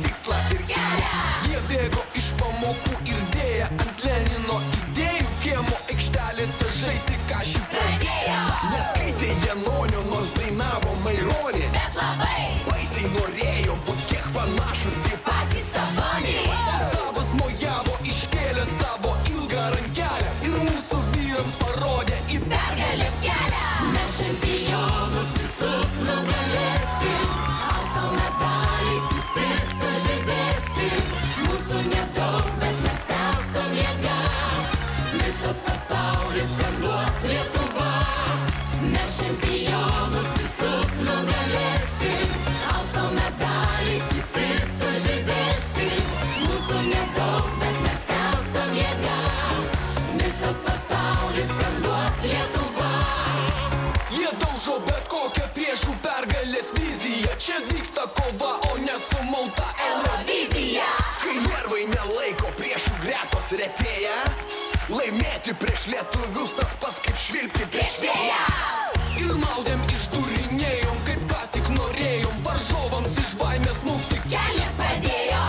tikslą ir kelią. Jie bėgo iš pamokų ir dėja ant Lenino idėjų. Kiemo aikštelėse žaisti kažį pradėjo. Neskaitė Janonio, nors dainavo Maironį, bet labai baisiai norėjo būt kiek panašus į patį Sabonį. Savas mojavo, iškėlė savo ilgą rankelę ir mūsų vyrams parodė į pergalės kelią. Mes čempionus visus nugalėsim, aukso medaliais visi sužibėsim. Mūsų nedaug, bet mes esam jėga, visas pasaulis skanduos Lietuva. Mes čempionus visus nugalėsim, aukso medaliais visi sužibėsim. Mūsų nedaug, bet mes esam jėga, visas pasaulis skanduos Lietuva. Jie daužo bet kokią priešų pergalės viziją. Čia vyksta kova, o nesumauta Eurovizija. Kai nervai nelaiko, priešų gretos retėja. Laimėti prieš lietuvius tas pats kaip švilpti prieš vėją. Ir maudėm išdūrinėjom, kaip ką tik norėjom. Varžovams iš baimės smukti kelias pradėjo.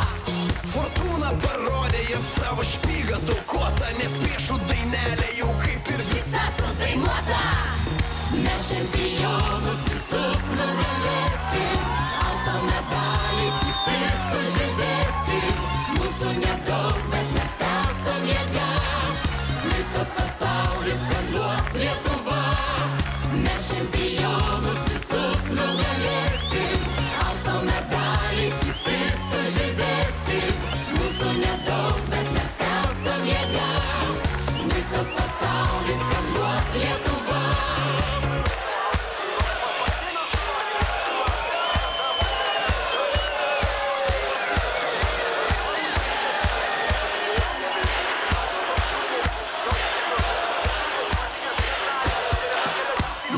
Fortūna parodė jiems savo špygą taukuotą, nes priešų dainelė jau kaip ir visa sudainuota. Mes čempionus visus nugalėsim, aukso medaliais visi sužibėsim. Mūsų nedaug, bet mes esam jėga, visas pasaulis skanduos Lietuva. Mes čempionus visus nugalėsim, aukso medaliais visi sužibėsim. Mūsų nedaug, bet mes esam jėga, visas pasaulis skanduos Lietuva.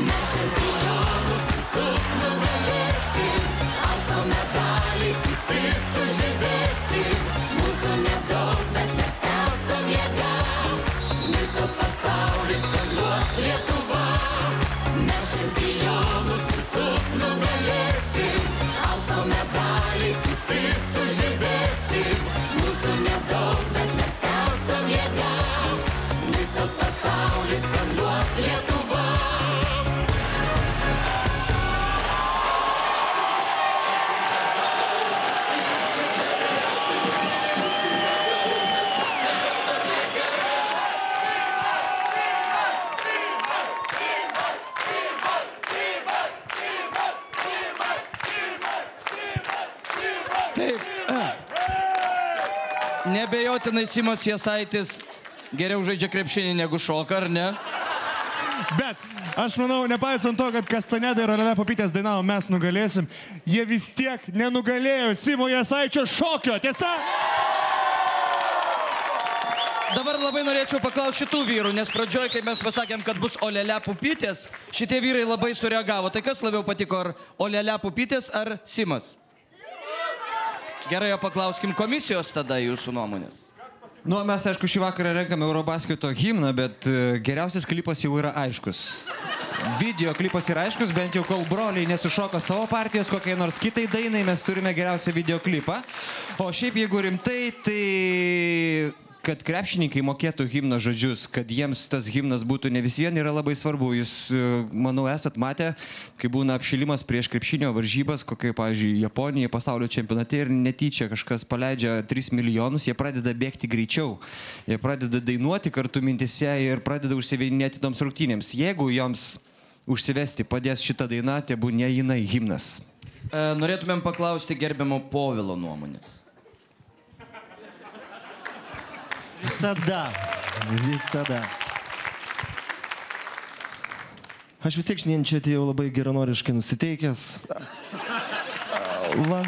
Mes čempionus visus nugalėsim, aukso medaliais visi sužibėsim. Mūsų nedaug, bet mes esam jėga, visas pasaulis skanduos Lietuva. Mes čempionus visus nugalėsim, aukso medaliais visi sužibėsim. Mūsų nedaug, bet mes esam jėga, visas pasaulis skanduos Lietuva. Taip. Nebejotinai Simas Jasaitis geriau žaidžia krepšinį negu šoka, ar ne? Bet aš manau, nepaisant to, kad Kastaneda ir Olele Pupietės dainavo Mes nugalėsim, jie vis tiek nenugalėjo Simo Jasaičio šokio, tiesa? Dabar labai norėčiau paklausti šitų vyrų, nes pradžioj, kai mes pasakėm, kad bus Olele Pupietės, šitie vyrai labai sureagavo. Tai kas labiau patiko, ar Olele Pupietės ar Simas? Gerai, o paklauskim komisijos tada jūsų nuomonės. Nu, mes, aišku, šį vakarą renkame Eurobasketo himną, bet geriausias klipas jau yra aiškus. Video klipas yra aiškus, bent jau kol broliai nesušoka savo partijos kokiai nors kitai dainai, mes turime geriausią video klipą. O šiaip, jeigu rimtai, tai kad krepšininkai mokėtų himno žodžius, kad jiems tas himnas būtų ne vis vien, yra labai svarbu. Jūs, manau, esat matę, kai būna apšilimas prieš krepšinio varžybas, kokiai, pavyzdžiui, Japonija pasaulio čempionate ir netyčia kažkas paleidžia 3 milijonus, jie pradeda bėgti greičiau. Jie pradeda dainuoti kartu mintise ir pradeda užsiveidinėti toms rungtynėms. Jeigu joms užsivesti padės šitą dainą, tebūnie jinai himnas. Norėtumėm paklausti gerbiamo Povilo nuomonės. Visada. Visada. Aš vis tiek šiandien čia atėjau labai geranoriškai nusiteikęs. Va.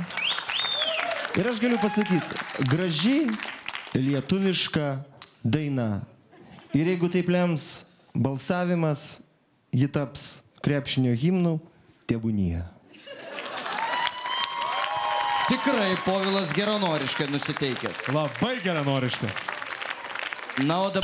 Ir aš galiu pasakyti, graži lietuviška daina. Ir jeigu taip lems balsavimas, ji taps krepšinio himnu, tebūnie. Tikrai Povilas geranoriškai nusiteikęs. Labai geranoriškas. Na, o dabar